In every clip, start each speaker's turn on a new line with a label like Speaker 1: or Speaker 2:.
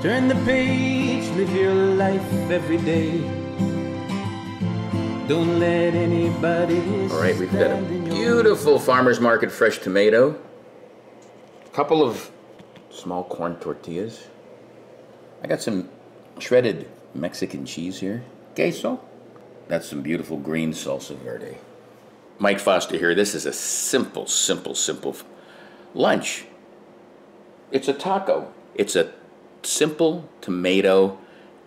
Speaker 1: Turn the page, live your life every day. Don't let anybody.
Speaker 2: All right, we've got a beautiful farmer's market fresh tomato. A couple of small corn tortillas. I got some shredded Mexican cheese here. Queso. That's some beautiful green salsa verde. Mike Foster here. This is a simple lunch. It's a taco. It's a simple tomato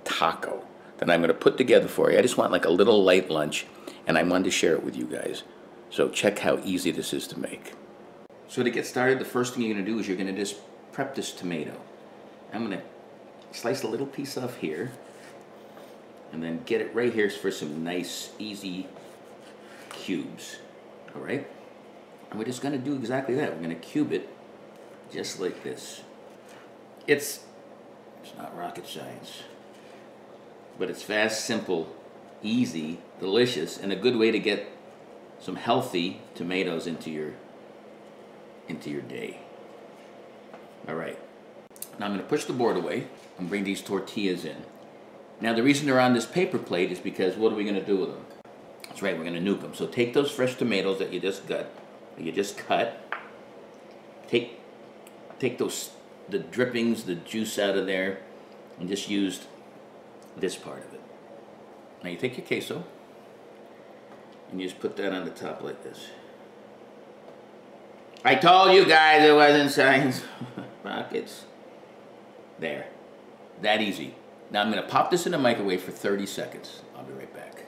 Speaker 2: taco that I'm going to put together for you. I just want like a little light lunch, and I wanted to share it with you guys. So check how easy this is to make. So to get started, the first thing you're going to do is you're going to just prep this tomato. I'm going to slice a little piece off here, and then get it right here for some nice, easy cubes. All right? And we're just going to do exactly that. We're going to cube it just like this. It's not rocket science, but it's fast, simple, easy, delicious, and a good way to get some healthy tomatoes into your day. All right. Now I'm going to push the board away and bring these tortillas in. Now the reason they're on this paper plate is because what are we going to do with them? That's right, we're going to nuke them. So take those fresh tomatoes that you just got, that you just cut. Take the drippings, the juice out of there, and just use this part of it. Now you take your queso and you just put that on the top like this. I told you guys it wasn't science. Rockets. There. That easy. Now I'm going to pop this in the microwave for 30 seconds. I'll be right back.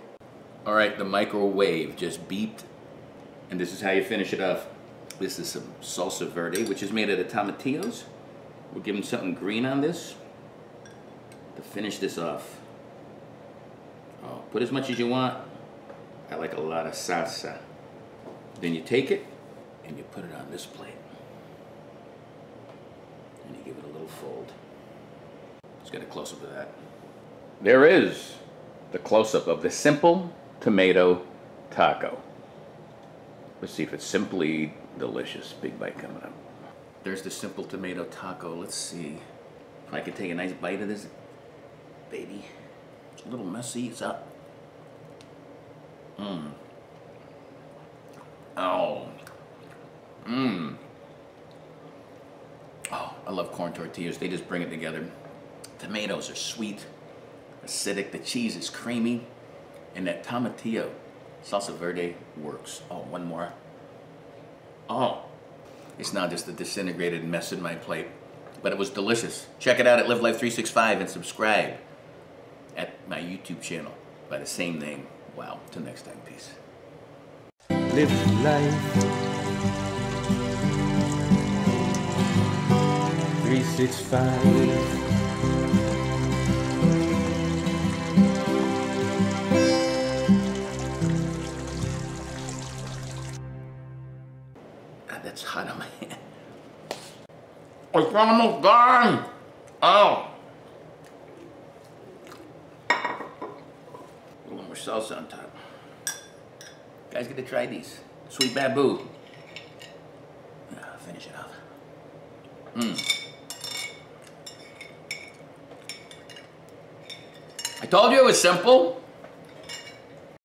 Speaker 2: All right, the microwave just beeped, and this is how you finish it off. This is some salsa verde, which is made out of tomatillos. We're giving something green on this to finish this off. Oh, put as much as you want. I like a lot of salsa. Then you take it and you put it on this plate. And you give it a little fold. Let's get a close-up of that. There is the close-up of the simple tomato taco. Let's see if it's simply delicious. Big bite coming up. There's the simple tomato taco. Let's see if I can take a nice bite of this baby. It's a little messy. It's up. Oh. Oh, I love corn tortillas. They just bring it together. Tomatoes are sweet, acidic. The cheese is creamy. And that tomatillo salsa verde works. Oh, one more. Oh. It's not just a disintegrated mess in my plate, but it was delicious. Check it out at Live Life 365 and subscribe at my YouTube channel by the same name. Wow. Till next time. Peace.
Speaker 1: Live life 365.
Speaker 2: That's hot on my hand. It's almost gone. Oh. A little more salsa on top. Guys, get to try these. Sweet Babu. Finish it off. I told you it was simple.